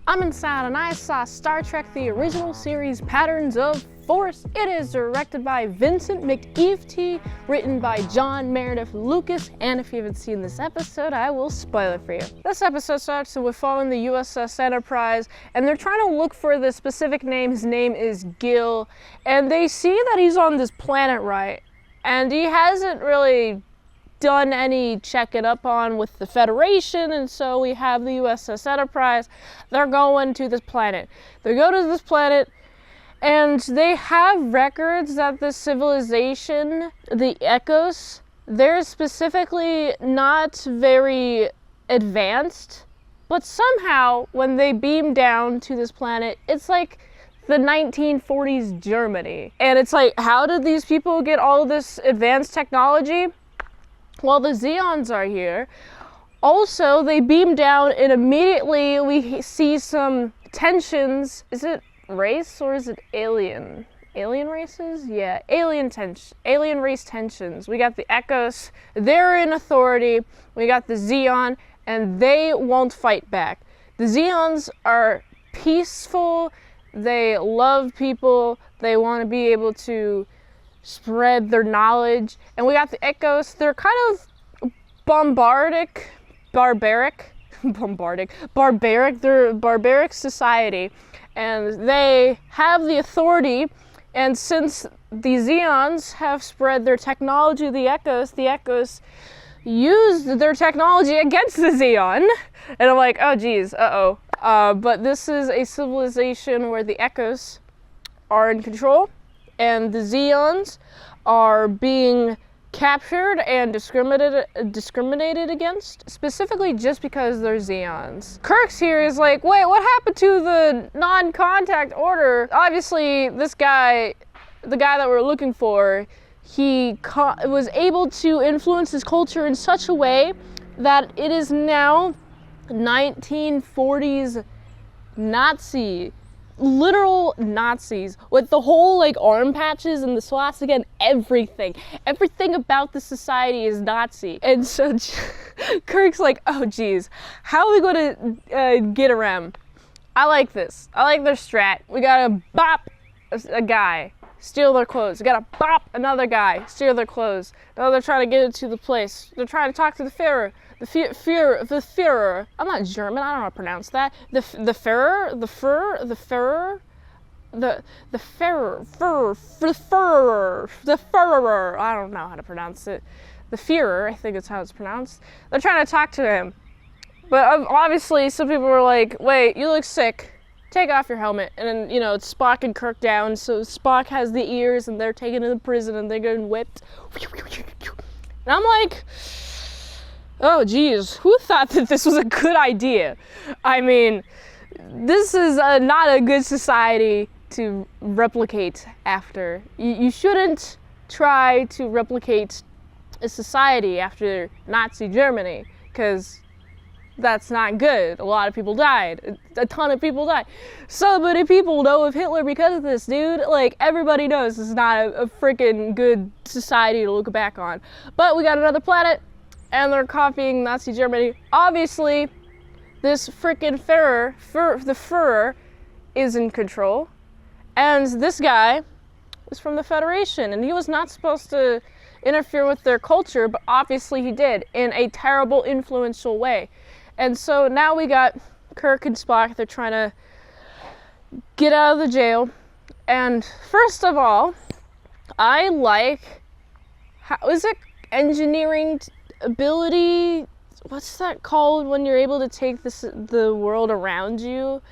I'm inside and I saw Star Trek the original series Patterns of Force. It is directed by Vincent McEveety, written by John Meredith Lucas, and if you haven't seen this episode, I will spoil it for you. This episode starts with following the USS Enterprise, and they're trying to look for the specific name. His name is Gil, and they see that he's on this planet, right? And he hasn't really done any checking up on with the Federation, and so we have the USS Enterprise. They're going to this planet. They go to this planet, and they have records that the civilization, the Echoes, they're specifically not very advanced, but somehow when they beam down to this planet, it's like the 1940s Germany. And it's like, how did these people get all of this advanced technology? Well, the Zeons are here. Also, they beam down and immediately we see some tensions. Is it race or is it alien? Alien races? Yeah, alien race tensions. We got the Echoes, they're in authority. We got the Zeon, and they won't fight back. The Zeons are peaceful, they love people, they want to be able to spread their knowledge. And we got the Echoes, they're kind of barbaric, they're a barbaric society, and they have the authority, and since the Zeons have spread their technology to the Echoes used their technology against the Zeon, and I'm like, oh geez, but this is a civilization where the Echoes are in control, and the Zeons are being captured and discriminated against, specifically just because they're Zeons. Kirk's here is like, wait, what happened to the non-contact order? Obviously, this guy, the guy that we're looking for, he was able to influence his culture in such a way that it is now 1940s Nazi, literal Nazis, with the whole like arm patches and the swastika and everything about the society is Nazi. And so Kirk's like, oh geez, how are we going to get around? I like this. I like their strat. We gotta bop a guy, steal their clothes. We gotta bop another guy, steal their clothes. Now they're trying to get into the place. They're trying to talk to the Fuhrer. The Fuhrer. I'm not German. I don't know how to pronounce that. The Fuhrer. I don't know how to pronounce it. The Fuhrer, I think is how it's pronounced. They're trying to talk to him, but obviously some people were like, "Wait, you look sick. Take off your helmet." And then, you know, it's Spock and Kirk down, so Spock has the ears, and they're taken to the prison, and they're getting whipped. And I'm like, oh geez, who thought that this was a good idea? I mean, this is not a good society to replicate after. You shouldn't try to replicate a society after Nazi Germany, because that's not good. A lot of people died. A ton of people died. So many people know of Hitler because of this, dude. Like, everybody knows this is not a freaking good society to look back on. But we got another planet, and they're copying Nazi Germany. Obviously, this freaking the Fuhrer is in control, and this guy is from the Federation, and he was not supposed to interfere with their culture, but obviously he did in a terrible, influential way. And so now we got Kirk and Spock. They're trying to get out of the jail. And first of all, I like, how is it engineering ability? What's that called when you're able to take the world around you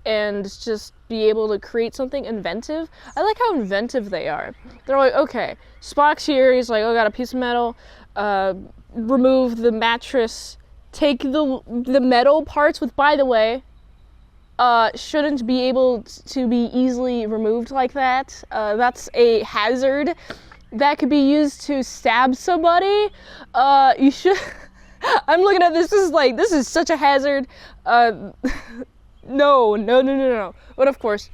and just be able to create something inventive? I like how inventive they are. They're like, okay, Spock's here. He's like, oh, got a piece of metal. Remove the mattress. Take the metal parts, with, by the way, shouldn't be able to be easily removed like that. That's a hazard that could be used to stab somebody. You should. I'm looking at this. This is such a hazard. No. But of course,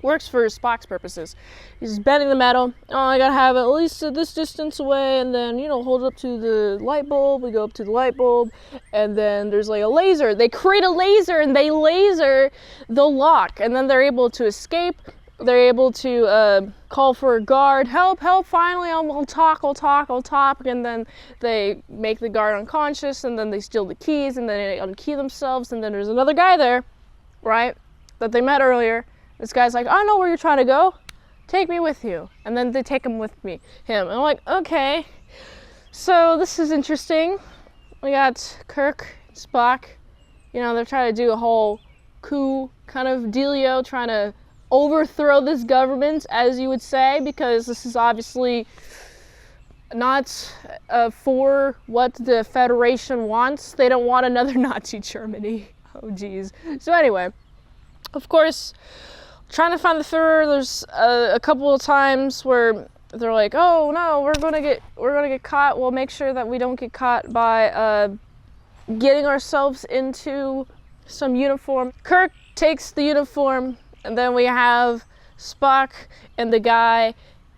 Works for Spock's purposes. He's bending the metal. Oh, I gotta have it at least this distance away, and then, you know, hold it up to the light bulb. We go up to the light bulb, and then there's like a laser. They create a laser, and they laser the lock, and then they're able to escape. They're able to call for a guard. Help, help, finally, I'll talk. And then they make the guard unconscious, and then they steal the keys, and then they unkey themselves, and then there's another guy there, right, that they met earlier. This guy's like, I know where you're trying to go. Take me with you. And then they take him. And I'm like, okay. So this is interesting. We got Kirk, Spock. You know, they're trying to do a whole coup kind of dealio, trying to overthrow this government, as you would say, because this is obviously not for what the Federation wants. They don't want another Nazi Germany. Oh, geez. So anyway, of course, trying to find the Fuhrer. There's a couple of times where they're like, "Oh no, we're gonna get caught. We'll make sure that we don't get caught by getting ourselves into some uniform." Kirk takes the uniform, and then we have Spock and the guy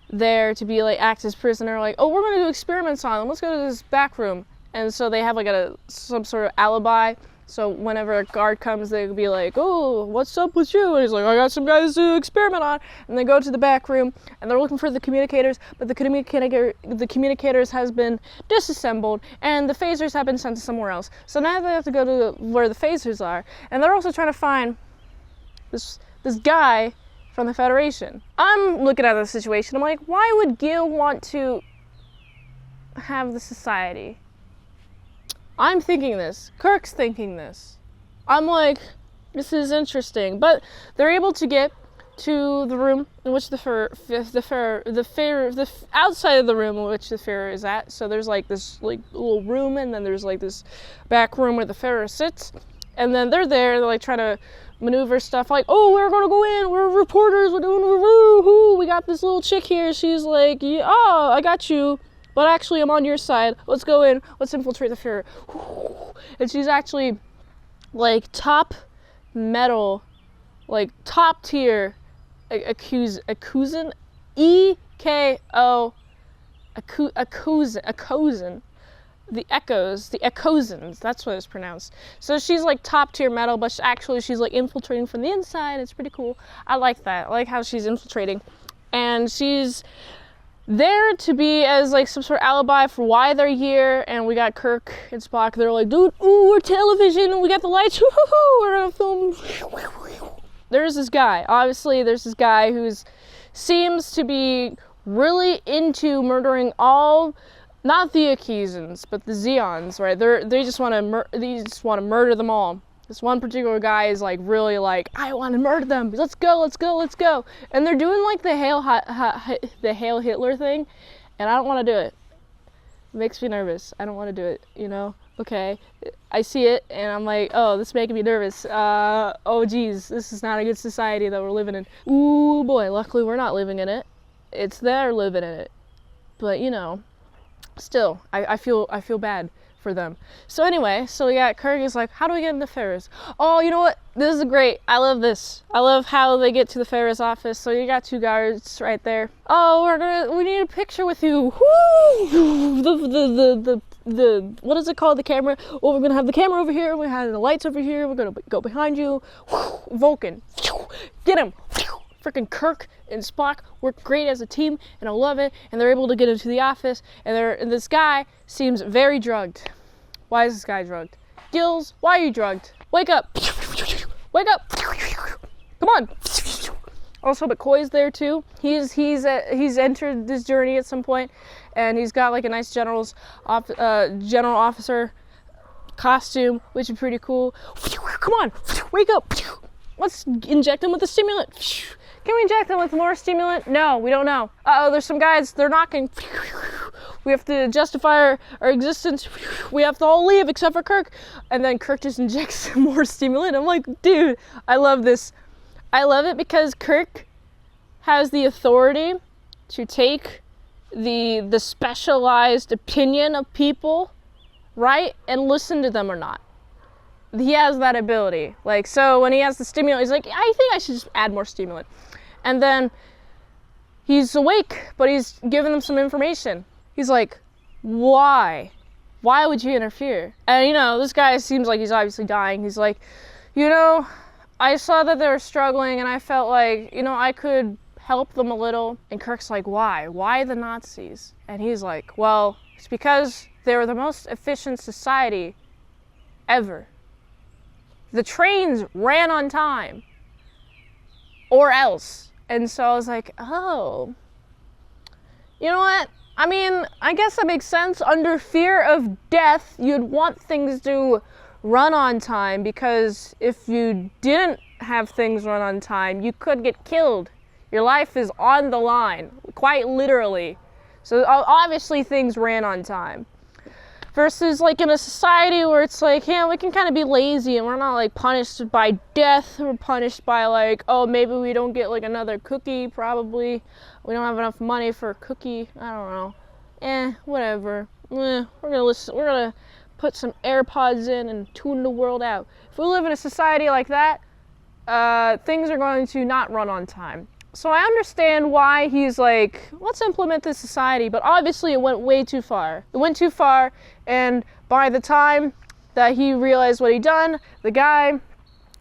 there to be like act as prisoner. Like, "Oh, we're gonna do experiments on them. Let's go to this back room." And so they have like some sort of alibi. So whenever a guard comes, they'll be like, "Oh, what's up with you?" And he's like, "I got some guys to experiment on." And they go to the back room, and they're looking for the communicators, but the communicators has been disassembled, and the phasers have been sent to somewhere else. So now they have to go to where the phasers are, and they're also trying to find this guy from the Federation. I'm looking at the situation. I'm like, why would Gil want to have the society? I'm thinking this. Kirk's thinking this. I'm like, this is interesting. But they're able to get to the room in which the outside of the room in which the Fuhrer is at. So there's like this like little room, and then there's like this back room where the Fuhrer sits. And then they're there. They're like trying to maneuver stuff. Like, "Oh, we're gonna go in. We're reporters. We're doing woo-hoo. We got this little chick here. She's like, yeah, oh, I got you. But actually, I'm on your side. Let's go in. Let's infiltrate the Fuhrer." And she's actually, like, top metal, like, top tier, Akuzen, E-K-O, Akuzen, the Echoes, that's what it's pronounced. So she's, like, top tier metal, but she's, like, infiltrating from the inside. It's pretty cool. I like that. I like how she's infiltrating. And she's there to be as like some sort of alibi for why they're here. And we got Kirk and Spock. They're like, "Dude, ooh, we're television, we got the lights, woo-hoo-hoo, we're gonna film." There's this guy. Obviously, there's this guy who seems to be really into murdering all, not the Akizans, but the Zeons, right? They just want to murder them all. This one particular guy is like really like, "I want to murder them. Let's go. And they're doing like the Hail Hitler thing, and I don't want to do it. It makes me nervous. I don't want to do it, you know? Okay, I see it, and I'm like, oh, this is making me nervous. Oh geez, this is not a good society that we're living in. Ooh boy, luckily we're not living in it. It's they're living in it. But you know, still, I feel bad for them. So anyway, so we got Kirk is like, "How do we get into Ferris?" Oh, you know what? This is great. I love this. I love how they get to the Ferris office. So you got two guards right there. "Oh, we need a picture with you." Woo! The what is it called? The camera. "Oh, we're gonna have the camera over here. We have the lights over here. We're gonna go behind you." Vulcan, get him. Freaking Kirk and Spock work great as a team, and I love it. And they're able to get into the office, and this guy seems very drugged. Why is this guy drugged? Gills, why are you drugged? Wake up! Wake up! Come on! Also, McCoy's there too. He's entered this journey at some point, and he's got like a nice general officer costume, which is pretty cool. Come on, wake up! Let's inject him with a stimulant. Can we inject them with more stimulant? No, we don't know. Uh-oh, there's some guys, they're knocking. We have to justify our existence. We have to all leave except for Kirk. And then Kirk just injects some more stimulant. I'm like, dude, I love this. I love it because Kirk has the authority to take the specialized opinion of people, right? And listen to them or not. He has that ability. Like, so when he has the stimulant, he's like, I think I should just add more stimulant. And then he's awake, but he's giving them some information. He's like, why? Why would you interfere? And you know, this guy seems like he's obviously dying. He's like, you know, I saw that they were struggling and I felt like, you know, I could help them a little. And Kirk's like, why? Why the Nazis? And he's like, well, it's because they were the most efficient society ever. The trains ran on time. Or else. And so I was like, oh. You know what? I mean, I guess that makes sense. Under fear of death, you'd want things to run on time, because if you didn't have things run on time, you could get killed. Your life is on the line, quite literally. So obviously things ran on time. Versus like in a society where it's like, yeah, we can kind of be lazy and we're not like punished by death. We're punished by like, oh, maybe we don't get like another cookie, probably. We don't have enough money for a cookie. I don't know. Whatever. We're gonna put some AirPods in and tune the world out. If we live in a society like that, things are going to not run on time. So I understand why he's like, let's implement this society, but obviously it went way too far. It went too far, and by the time that he realized what he'd done, the guy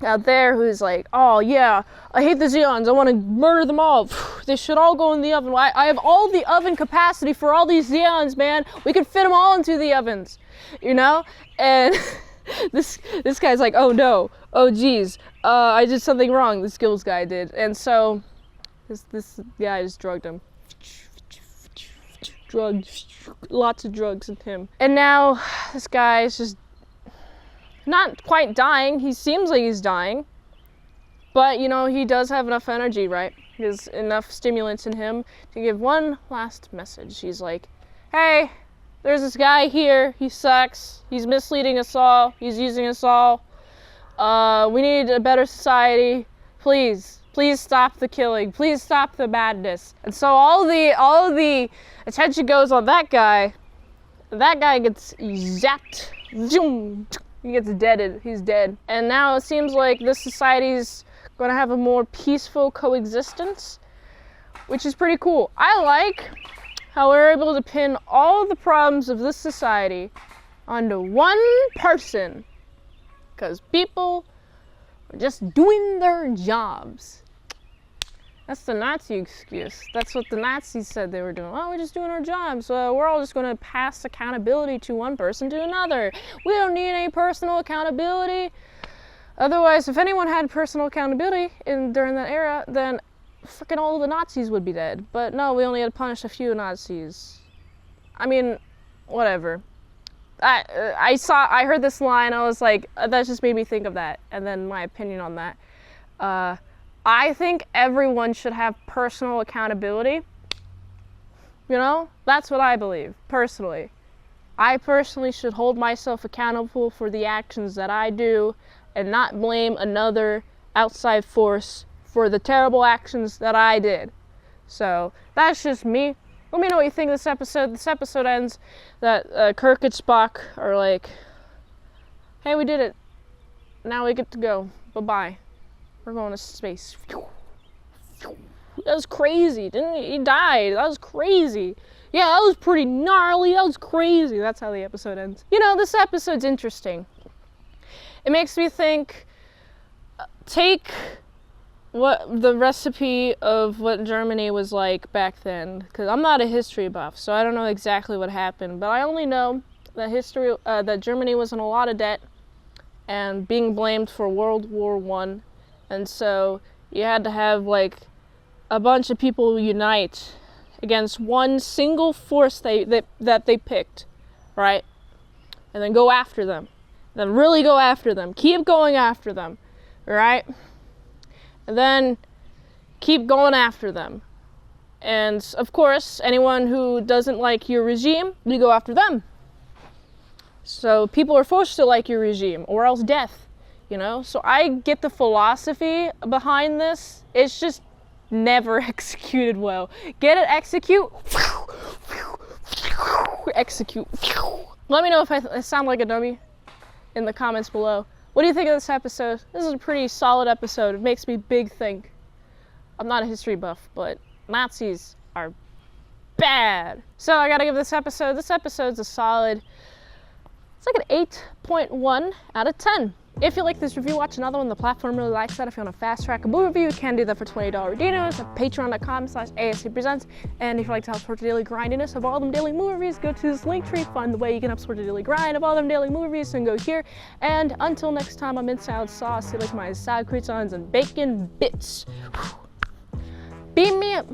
out there who's like, oh yeah, I hate the Zeons, I want to murder them all. They should all go in the oven. I have all the oven capacity for all these Zeons, man. We could fit them all into the ovens, you know? And this guy's like, oh no, oh geez, I did something wrong, the skills guy did. And so this guy just drugged him. Lots of drugs in him. And now this guy is just not quite dying. He seems like he's dying. But, you know, he does have enough energy, right? There's enough stimulants in him to give one last message. He's like, hey, there's this guy here. He sucks. He's misleading us all. He's using us all. We need a better society. Please stop the killing. Please stop the madness. And so all of the attention goes on that guy. That guy gets zapped. He gets deaded. He's dead. And now it seems like this society's going to have a more peaceful coexistence, which is pretty cool. I like how we're able to pin all the problems of this society onto one person, because people are just doing their jobs. That's the Nazi excuse. That's what the Nazis said they were doing. Oh, we're just doing our jobs. We're all just going to pass accountability to one person to another. We don't need any personal accountability. Otherwise, if anyone had personal accountability during that era, then freaking all of the Nazis would be dead. But no, we only had to punish a few Nazis. I mean, whatever. I heard this line, I was like, that just made me think of that. And then my opinion on that. I think everyone should have personal accountability. You know, that's what I believe, personally. I personally should hold myself accountable for the actions that I do and not blame another outside force for the terrible actions that I did. So, that's just me. Let me know what you think of this episode. This episode ends that Kirk and Spock are like, hey, we did it. Now we get to go. Bye-bye. We're going to space. That was crazy, didn't he? He died. That was crazy. Yeah, that was pretty gnarly. That was crazy. That's how the episode ends. You know, this episode's interesting. It makes me think, take what the recipe of what Germany was like back then, because I'm not a history buff, so I don't know exactly what happened, but I only know that that Germany was in a lot of debt and being blamed for World War I. And so you had to have like a bunch of people unite against one single force that they picked, right? And then go after them. Then really go after them. Keep going after them, right? And then keep going after them. And of course, anyone who doesn't like your regime, you go after them. So people are forced to like your regime, or else death. You know, so I get the philosophy behind this. It's just never executed well. Get it? Execute. Execute. Let me know if I sound like a dummy in the comments below. What do you think of this episode? This is a pretty solid episode. It makes me big think. I'm not a history buff, but Nazis are bad. So I gotta give this episode's a solid, it's like an 8.1 out of 10. If you like this review, watch another one. The platform really likes that. If you want to fast track a movie review, you can do that for $20 redeemos at patreon.com/ASEPresents. And if you'd like to help support the daily grindiness of all them daily movie reviews, go to this link tree, find the way you can help support the daily grind of all them daily movie reviews, and go here. And until next time, I'm mint salad sauce. You like my salad croutons and bacon bits. Beam me up.